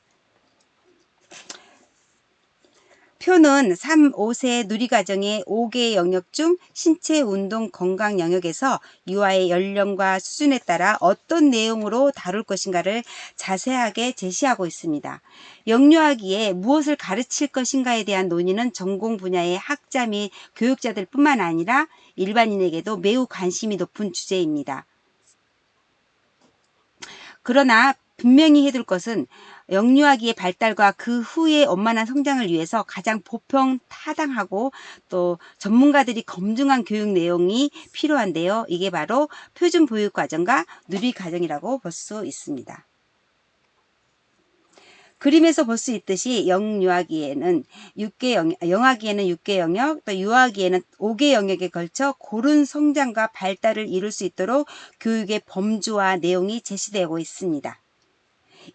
S1: 표는 3, 5세 누리과정의 5개 영역 중 신체, 운동, 건강 영역에서 유아의 연령과 수준에 따라 어떤 내용으로 다룰 것인가를 자세하게 제시하고 있습니다. 영유아기에 무엇을 가르칠 것인가에 대한 논의는 전공 분야의 학자 및 교육자들 뿐만 아니라 일반인에게도 매우 관심이 높은 주제입니다. 그러나 분명히 해둘 것은 영유아기의 발달과 그 후의 원만한 성장을 위해서 가장 보편 타당하고 또 전문가들이 검증한 교육 내용이 필요한데요. 이게 바로 표준 보육 과정과 누리 과정이라고 볼 수 있습니다. 그림에서 볼 수 있듯이 영유아기에는 6개 영역, 또 유아기에는 5개 영역에 걸쳐 고른 성장과 발달을 이룰 수 있도록 교육의 범주와 내용이 제시되고 있습니다.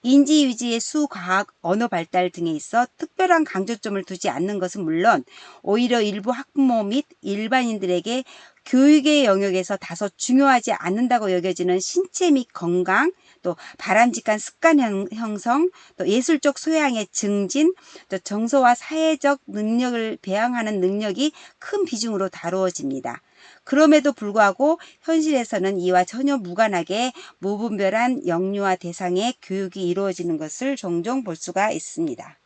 S1: 인지 유지의 수, 과학, 언어 발달 등에 있어 특별한 강조점을 두지 않는 것은 물론 오히려 일부 학부모 및 일반인들에게 교육의 영역에서 다소 중요하지 않는다고 여겨지는 신체 및 건강, 또 바람직한 습관 형성, 또 예술적 소양의 증진, 또 정서와 사회적 능력을 배양하는 능력이 큰 비중으로 다루어집니다. 그럼에도 불구하고 현실에서는 이와 전혀 무관하게 무분별한 영유아 대상의 교육이 이루어지는 것을 종종 볼 수가 있습니다.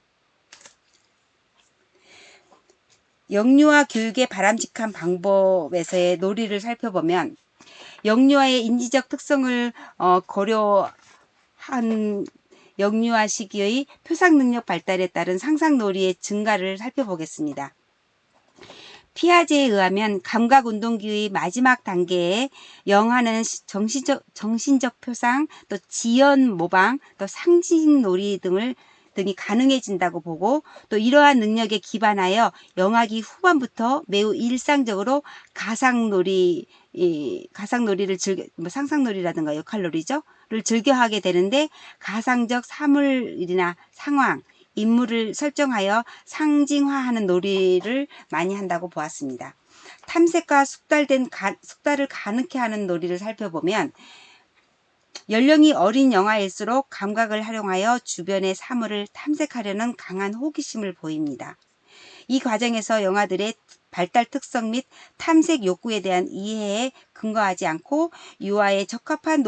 S1: 영유아 교육의 바람직한 방법에서의 논리를 살펴보면 영유아의 인지적 특성을 고려한 영유아 시기의 표상 능력 발달에 따른 상상 놀이의 증가를 살펴보겠습니다. 피아제에 의하면 감각운동기의 마지막 단계에 영하는 정신적 표상, 또 지연 모방, 또 상징놀이 등이 가능해진다고 보고 또 이러한 능력에 기반하여 영아기 후반부터 매우 일상적으로 가상놀이를 상상놀이라든가 역할놀이를 즐겨하게 되는데 가상적 사물이나 상황, 인물을 설정하여 상징화하는 놀이를 많이 한다고 보았습니다. 탐색과 숙달을 가능케 하는 놀이를 살펴보면 연령이 어린 영아일수록 감각을 활용하여 주변의 사물을 탐색하려는 강한 호기심을 보입니다. 이 과정에서 영아들의 발달 특성 및 탐색 욕구에 대한 이해에 근거하지 않고 유아에 적합한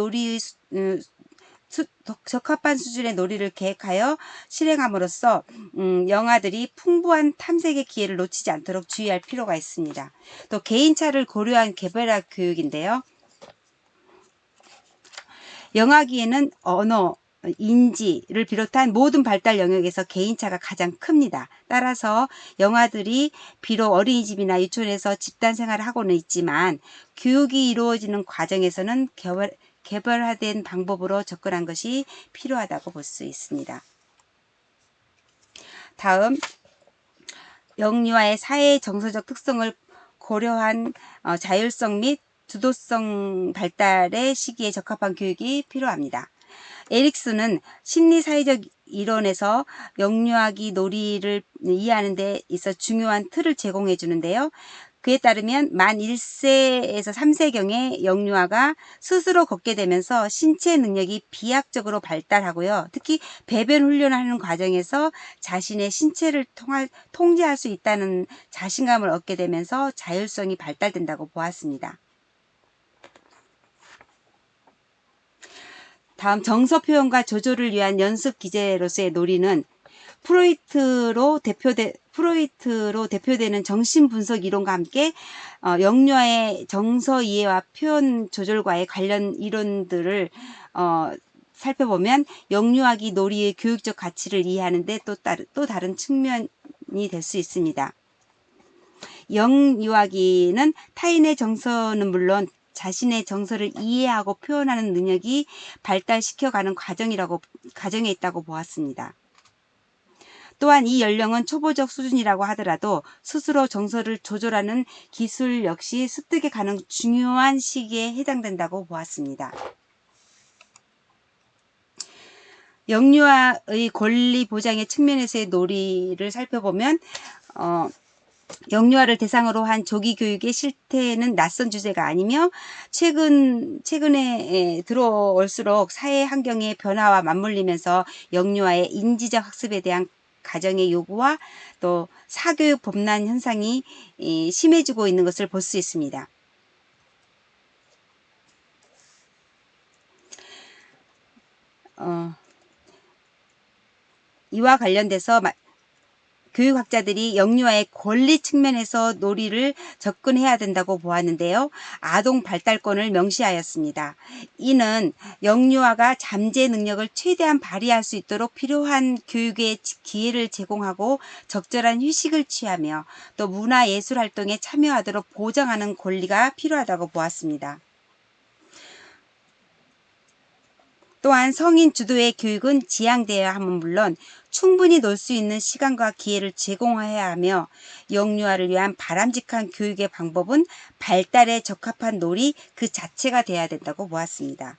S1: 수준의 놀이를 계획하여 실행함으로써 영아들이 풍부한 탐색의 기회를 놓치지 않도록 주의할 필요가 있습니다. 또 개인차를 고려한 개별화 교육인데요. 영아기에는 언어, 인지를 비롯한 모든 발달 영역에서 개인차가 가장 큽니다. 따라서 영아들이 비록 어린이집이나 유치원에서 집단 생활을 하고는 있지만 교육이 이루어지는 과정에서는 개별화된 방법으로 접근한 것이 필요하다고 볼 수 있습니다. 다음, 영유아의 사회 정서적 특성을 고려한 자율성 및 주도성 발달의 시기에 적합한 교육이 필요합니다. 에릭슨은 심리사회적 이론에서 영유아기 놀이를 이해하는 데 있어 중요한 틀을 제공해 주는데요. 그에 따르면 만 1세에서 3세경에 영유아가 스스로 걷게 되면서 신체 능력이 비약적으로 발달하고요. 특히 배변 훈련하는 과정에서 자신의 신체를 통제할 수 있다는 자신감을 얻게 되면서 자율성이 발달된다고 보았습니다. 다음 정서 표현과 조절을 위한 연습 기제로서의 놀이는 프로이트로 대표되는 정신분석 이론과 함께 영유아의 정서 이해와 표현 조절과의 관련 이론들을 살펴보면 영유아기 놀이의 교육적 가치를 이해하는 데 또 다른 측면이 될 수 있습니다. 영유아기는 타인의 정서는 물론 자신의 정서를 이해하고 표현하는 능력이 발달시켜가는 과정에 있다고 보았습니다. 또한 이 연령은 초보적 수준이라고 하더라도 스스로 정서를 조절하는 기술 역시 습득에 가는 중요한 시기에 해당된다고 보았습니다. 영유아의 권리 보장의 측면에서의 놀이를 살펴보면 영유아를 대상으로 한 조기 교육의 실태는 낯선 주제가 아니며 최근에 들어올수록 사회 환경의 변화와 맞물리면서 영유아의 인지적 학습에 대한 가정의 요구와 또 사교육 범람 현상이 심해지고 있는 것을 볼 수 있습니다. 이와 관련돼서 교육학자들이 영유아의 권리 측면에서 놀이를 접근해야 된다고 보았는데요. 아동 발달권을 명시하였습니다. 이는 영유아가 잠재 능력을 최대한 발휘할 수 있도록 필요한 교육의 기회를 제공하고 적절한 휴식을 취하며 또 문화예술 활동에 참여하도록 보장하는 권리가 필요하다고 보았습니다. 또한 성인 주도의 교육은 지향되어야 함은 물론 충분히 놀 수 있는 시간과 기회를 제공해야 하며 영유아를 위한 바람직한 교육의 방법은 발달에 적합한 놀이 그 자체가 되어야 된다고 보았습니다.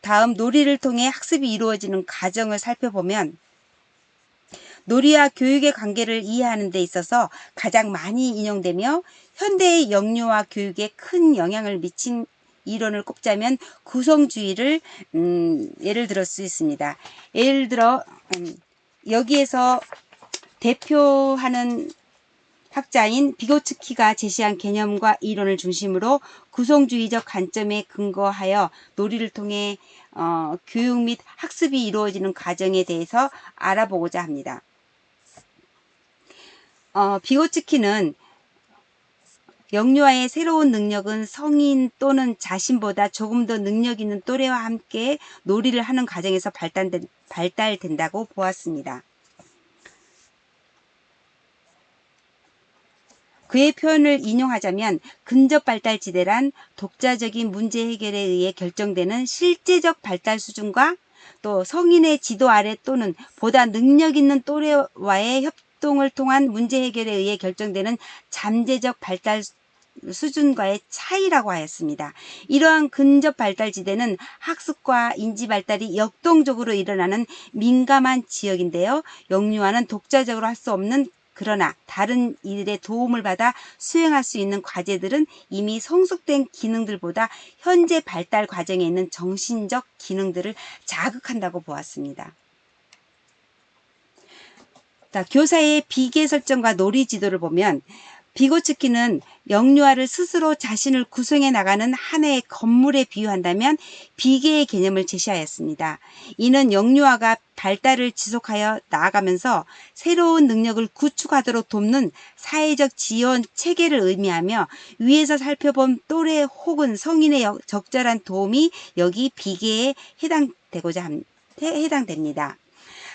S1: 다음 놀이를 통해 학습이 이루어지는 과정을 살펴보면 놀이와 교육의 관계를 이해하는 데 있어서 가장 많이 인용되며 현대의 영유아 교육에 큰 영향을 미친 이론을 꼽자면 구성주의를 예를 들을 수 있습니다. 예를 들어 여기에서 대표하는 학자인 비고츠키가 제시한 개념과 이론을 중심으로 구성주의적 관점에 근거하여 놀이를 통해 교육 및 학습이 이루어지는 과정에 대해서 알아보고자 합니다. 비고츠키는 영유아의 새로운 능력은 성인 또는 자신보다 조금 더 능력 있는 또래와 함께 놀이를 하는 과정에서 발달된다고 보았습니다. 그의 표현을 인용하자면 근접 발달 지대란 독자적인 문제 해결에 의해 결정되는 실제적 발달 수준과 또 성인의 지도 아래 또는 보다 능력 있는 또래와의 협동을 통한 문제 해결에 의해 결정되는 잠재적 발달 수준과의 차이라고 하였습니다. 이러한 근접 발달 지대는 학습과 인지 발달이 역동적으로 일어나는 민감한 지역인데요. 영유아는 독자적으로 할 수 없는 그러나 다른 일의 도움을 받아 수행할 수 있는 과제들은 이미 성숙된 기능들보다 현재 발달 과정에 있는 정신적 기능들을 자극한다고 보았습니다. 교사의 비계 설정과 놀이 지도를 보면 비고츠키는 영유아를 스스로 자신을 구성해 나가는 하나의 건물에 비유한다면 비계의 개념을 제시하였습니다. 이는 영유아가 발달을 지속하여 나아가면서 새로운 능력을 구축하도록 돕는 사회적 지원 체계를 의미하며 위에서 살펴본 또래 혹은 성인의 적절한 도움이 여기 비계에 해당됩니다.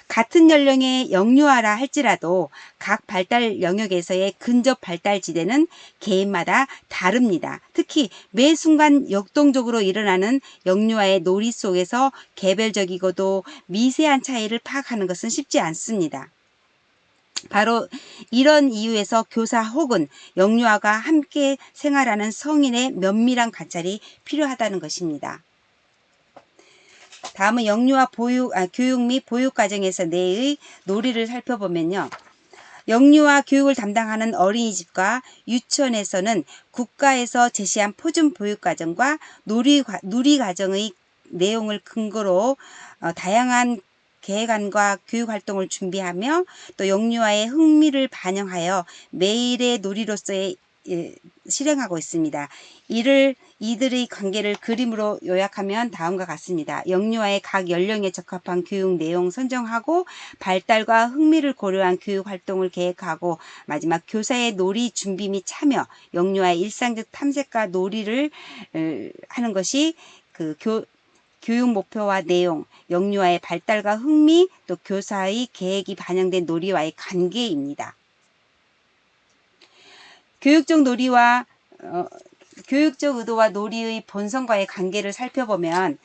S1: 같은 연령의 영유아라 할지라도 각 발달 영역에서의 근접 발달 지대는 개인마다 다릅니다. 특히 매 순간 역동적으로 일어나는 영유아의 놀이 속에서 개별적이고도 미세한 차이를 파악하는 것은 쉽지 않습니다. 바로 이런 이유에서 교사 혹은 영유아가 함께 생활하는 성인의 면밀한 관찰이 필요하다는 것입니다. 다음은 영유아 교육 및 보육 과정에서 내의 놀이를 살펴보면요. 영유아 교육을 담당하는 어린이집과 유치원에서는 국가에서 제시한 표준 보육 과정과 놀이 과정의 내용을 근거로 다양한 계획안과 교육 활동을 준비하며 또 영유아의 흥미를 반영하여 매일의 놀이로서의 실행하고 있습니다. 이들의 관계를 그림으로 요약하면 다음과 같습니다. 영유아의 각 연령에 적합한 교육 내용 선정하고 발달과 흥미를 고려한 교육 활동을 계획하고 마지막 교사의 놀이 준비 및 참여, 영유아의 일상적 탐색과 놀이를 하는 것이 교육 목표와 내용, 영유아의 발달과 흥미, 또 교사의 계획이 반영된 놀이와의 관계입니다. 교육적 의도와 놀이의 본성과의 관계를 살펴보면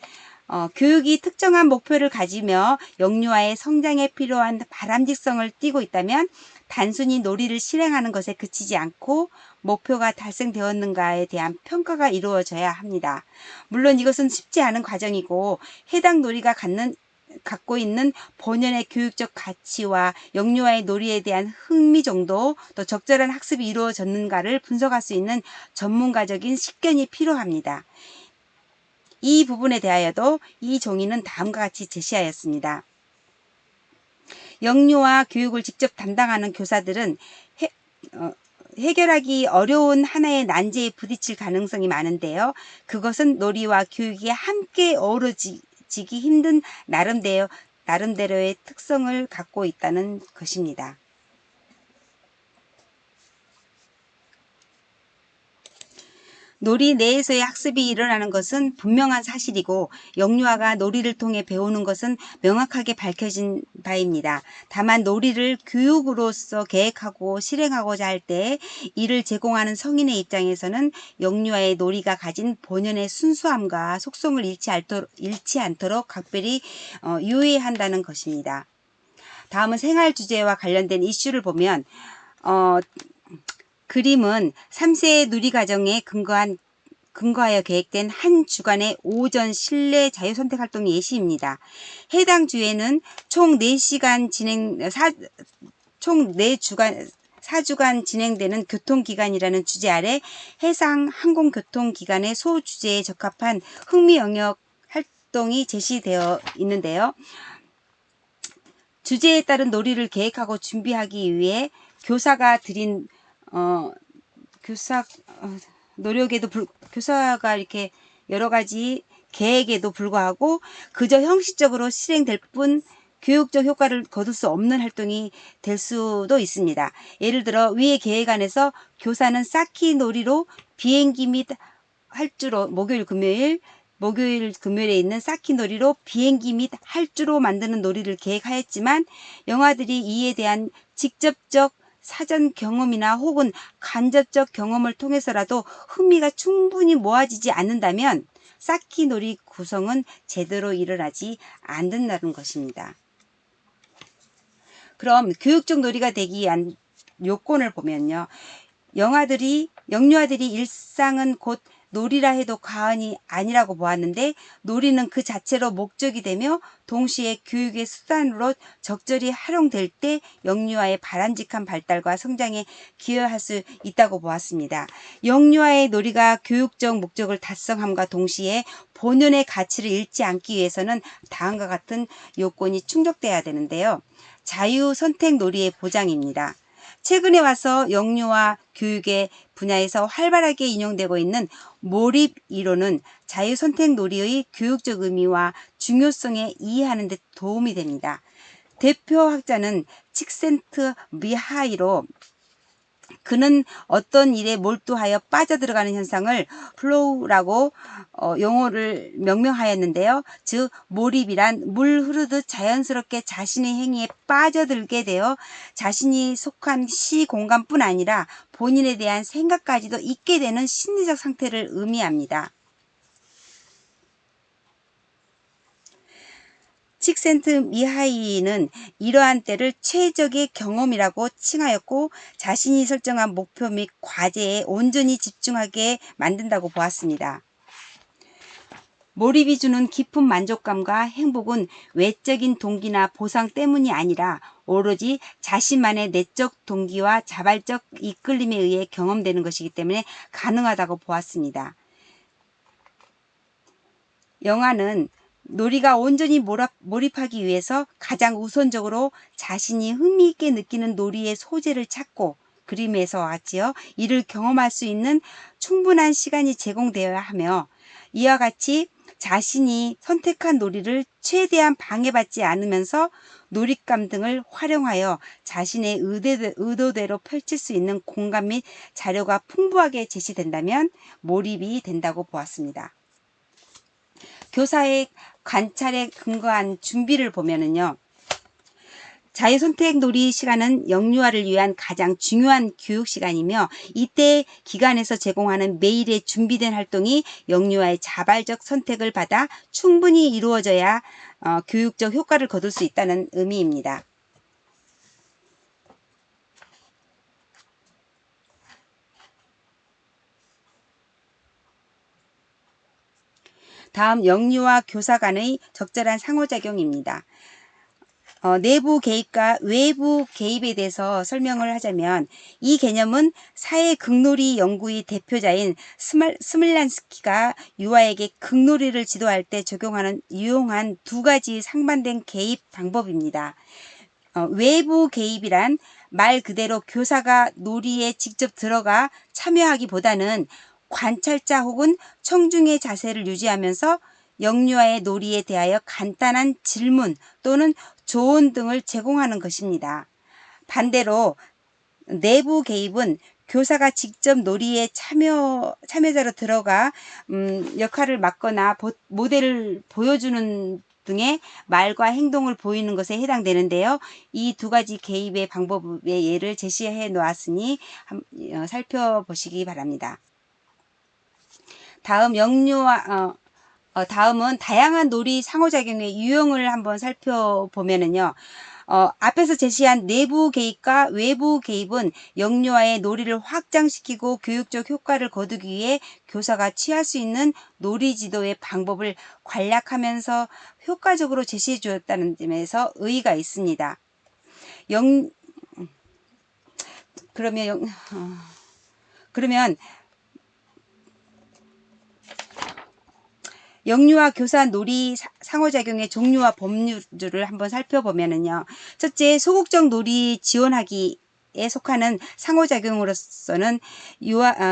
S1: 교육이 특정한 목표를 가지며 영유아의 성장에 필요한 바람직성을 띠고 있다면 단순히 놀이를 실행하는 것에 그치지 않고 목표가 달성되었는가에 대한 평가가 이루어져야 합니다. 물론 이것은 쉽지 않은 과정이고 해당 놀이가 갖고 있는 본연의 교육적 가치와 영유아의 놀이에 대한 흥미 정도, 또 적절한 학습이 이루어졌는가를 분석할 수 있는 전문가적인 식견이 필요합니다. 이 부분에 대하여도 이 종이는 다음과 같이 제시하였습니다. 영유아 교육을 직접 담당하는 교사들은 해결하기 어려운 하나의 난제에 부딪힐 가능성이 많은데요. 그것은 놀이와 교육이 함께 어우러지기 힘든 나름대로의 특성을 갖고 있다는 것입니다. 놀이 내에서의 학습이 일어나는 것은 분명한 사실이고 영유아가 놀이를 통해 배우는 것은 명확하게 밝혀진 바입니다. 다만 놀이를 교육으로서 계획하고 실행하고자 할 때 이를 제공하는 성인의 입장에서는 영유아의 놀이가 가진 본연의 순수함과 속성을 잃지 않도록 각별히 유의해야 한다는 것입니다. 다음은 생활 주제와 관련된 이슈를 보면 그림은 3세의 누리과정에 근거하여 계획된 한 주간의 오전 실내 자유선택 활동 예시입니다. 해당 주에는 총 4시간 총 4주간 진행되는 교통기간이라는 주제 아래 해상 항공교통기간의 소주제에 적합한 흥미 영역 활동이 제시되어 있는데요. 주제에 따른 놀이를 계획하고 준비하기 위해 교사가 들인 교사가 이렇게 여러 가지 계획에도 불구하고 그저 형식적으로 실행될 뿐 교육적 효과를 거둘 수 없는 활동이 될 수도 있습니다. 예를 들어 위의 계획 안에서 교사는 쌓기 놀이로 비행기 및 활주로 목요일 금요일에 있는 쌓기 놀이로 비행기 및 활주로 만드는 놀이를 계획하였지만 영아들이 이에 대한 직접적 사전 경험이나 혹은 간접적 경험을 통해서라도 흥미가 충분히 모아지지 않는다면 쌓기 놀이 구성은 제대로 일어나지 않는다는 것입니다. 그럼 교육적 놀이가 되기 위한 요건을 보면요. 영유아들이 일상은 곧 놀이라 해도 과언이 아니라고 보았는데 놀이는 그 자체로 목적이 되며 동시에 교육의 수단으로 적절히 활용될 때 영유아의 바람직한 발달과 성장에 기여할 수 있다고 보았습니다. 영유아의 놀이가 교육적 목적을 달성함과 동시에 본연의 가치를 잃지 않기 위해서는 다음과 같은 요건이 충족돼야 되는데요. 자유선택 놀이의 보장입니다. 최근에 와서 영유아 교육의 분야에서 활발하게 인용되고 있는 몰입 이론은 자유선택 놀이의 교육적 의미와 중요성에 이해하는 데 도움이 됩니다. 대표 학자는 칙센트 미하이로 그는 어떤 일에 몰두하여 빠져들어가는 현상을 플로우라고 용어를 명명하였는데요. 즉 몰입이란 물 흐르듯 자연스럽게 자신의 행위에 빠져들게 되어 자신이 속한 시 공간뿐 아니라 본인에 대한 생각까지도 잊게 되는 심리적 상태를 의미합니다. 칙센트 미하이는 이러한 때를 최적의 경험이라고 칭하였고 자신이 설정한 목표 및 과제에 온전히 집중하게 만든다고 보았습니다. 몰입이 주는 깊은 만족감과 행복은 외적인 동기나 보상 때문이 아니라 오로지 자신만의 내적 동기와 자발적 이끌림에 의해 경험되는 것이기 때문에 가능하다고 보았습니다. 영화는 놀이가 온전히 몰입하기 위해서 가장 우선적으로 자신이 흥미있게 느끼는 놀이의 소재를 찾고 그림에서 왔지요. 이를 경험할 수 있는 충분한 시간이 제공되어야 하며 이와 같이 자신이 선택한 놀이를 최대한 방해받지 않으면서 놀잇감 등을 활용하여 자신의 의도대로 펼칠 수 있는 공간 및 자료가 풍부하게 제시된다면 몰입이 된다고 보았습니다. 교사의 관찰에 근거한 준비를 보면은요. 자유선택 놀이 시간은 영유아를 위한 가장 중요한 교육 시간이며 이때 기관에서 제공하는 매일의 준비된 활동이 영유아의 자발적 선택을 받아 충분히 이루어져야 교육적 효과를 거둘 수 있다는 의미입니다. 다음 영유아 교사 간의 적절한 상호작용입니다. 내부 개입과 외부 개입에 대해서 설명을 하자면 이 개념은 사회 극놀이 연구의 대표자인 스밀란스키가 유아에게 극놀이를 지도할 때 적용하는 유용한 두 가지 상반된 개입 방법입니다. 외부 개입이란 말 그대로 교사가 놀이에 직접 들어가 참여하기보다는 관찰자 혹은 청중의 자세를 유지하면서 영유아의 놀이에 대하여 간단한 질문 또는 조언 등을 제공하는 것입니다. 반대로 내부 개입은 교사가 직접 놀이에 참여자로 들어가 역할을 맡거나 모델을 보여주는 등의 말과 행동을 보이는 것에 해당되는데요. 이 두 가지 개입의 방법의 예를 제시해 놓았으니 살펴보시기 바랍니다. 다음은 다양한 놀이 상호작용의 유형을 한번 살펴보면은요. 앞에서 제시한 내부 개입과 외부 개입은 영유아의 놀이를 확장시키고 교육적 효과를 거두기 위해 교사가 취할 수 있는 놀이 지도의 방법을 간략하면서 효과적으로 제시해 주었다는 점에서 의의가 있습니다. 그러면 영유아 교사 놀이 상호작용의 종류와 법률을 한번 살펴보면은요. 첫째, 소극적 놀이 지원하기에 속하는 상호작용으로서는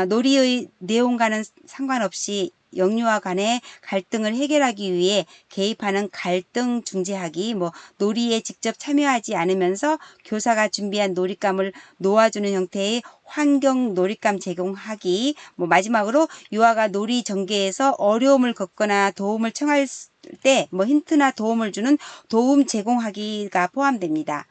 S1: 놀이의 내용과는 상관없이 영유아 간의 갈등을 해결하기 위해 개입하는 갈등 중재하기, 놀이에 직접 참여하지 않으면서 교사가 준비한 놀잇감을 놓아주는 형태의 환경 놀잇감 제공하기, 마지막으로 유아가 놀이 전개에서 어려움을 겪거나 도움을 청할 때 힌트나 도움을 주는 도움 제공하기가 포함됩니다.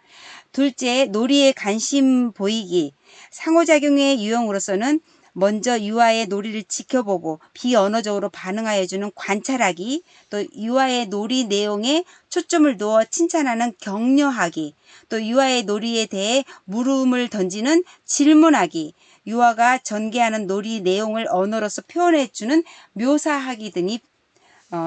S1: 둘째, 놀이에 관심 보이기. 상호작용의 유형으로서는 먼저 유아의 놀이를 지켜보고 비언어적으로 반응하여주는 관찰하기, 또 유아의 놀이 내용에 초점을 두어 칭찬하는 격려하기, 또 유아의 놀이에 대해 물음을 던지는 질문하기, 유아가 전개하는 놀이 내용을 언어로서 표현해주는 묘사하기 등이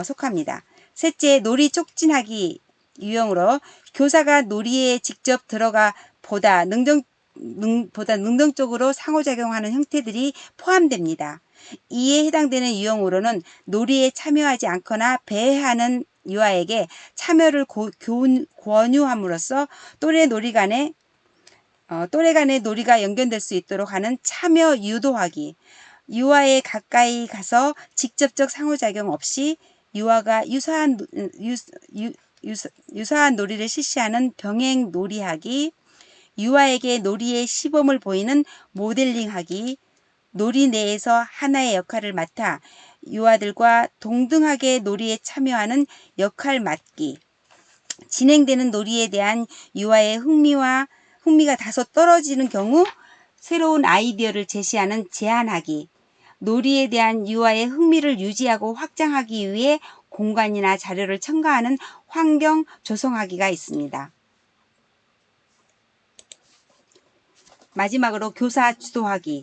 S1: 속합니다. 셋째, 놀이 촉진하기 유형으로 교사가 놀이에 직접 들어가 보다 능동적으로 상호작용하는 형태들이 포함됩니다. 이에 해당되는 유형으로는 놀이에 참여하지 않거나 배회하는 유아에게 참여를 권유함으로써 또래 간의 놀이가 연결될 수 있도록 하는 참여 유도하기, 유아에 가까이 가서 직접적 상호작용 없이 유아가 유사한 놀이를 실시하는 병행 놀이하기, 유아에게 놀이의 시범을 보이는 모델링하기, 놀이 내에서 하나의 역할을 맡아 유아들과 동등하게 놀이에 참여하는 역할 맡기, 진행되는 놀이에 대한 유아의 흥미가 다소 떨어지는 경우 새로운 아이디어를 제시하는 제안하기, 놀이에 대한 유아의 흥미를 유지하고 확장하기 위해 공간이나 자료를 첨가하는 환경 조성하기가 있습니다. 마지막으로 교사 주도하기에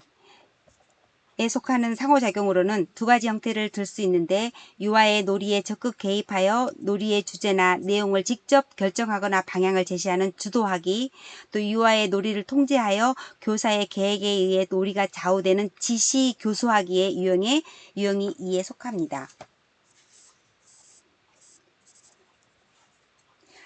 S1: 속하는 상호작용으로는 두 가지 형태를 들 수 있는데, 유아의 놀이에 적극 개입하여 놀이의 주제나 내용을 직접 결정하거나 방향을 제시하는 주도하기, 또 유아의 놀이를 통제하여 교사의 계획에 의해 놀이가 좌우되는 지시 교수하기의 유형이 이에 속합니다.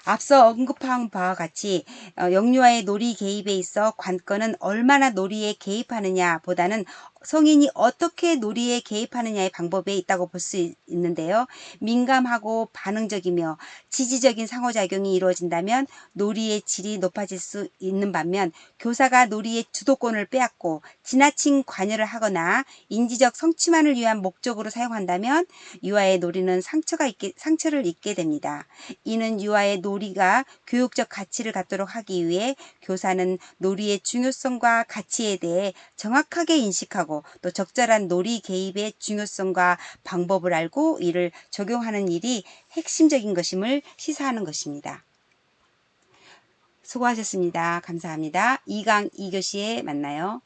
S1: 앞서 언급한 바와 같이 영유아의 놀이 개입에 있어 관건은 얼마나 놀이에 개입하느냐 보다는 성인이 어떻게 놀이에 개입하느냐의 방법에 있다고 볼 수 있는데요. 민감하고 반응적이며 지지적인 상호작용이 이루어진다면 놀이의 질이 높아질 수 있는 반면, 교사가 놀이의 주도권을 빼앗고 지나친 관여를 하거나 인지적 성취만을 위한 목적으로 사용한다면 유아의 놀이는 상처를 입게 됩니다. 이는 유아의 놀이가 교육적 가치를 갖도록 하기 위해 교사는 놀이의 중요성과 가치에 대해 정확하게 인식하고 또 적절한 놀이 개입의 중요성과 방법을 알고 이를 적용하는 일이 핵심적인 것임을 시사하는 것입니다. 수고하셨습니다. 감사합니다. 2강 2교시에 만나요.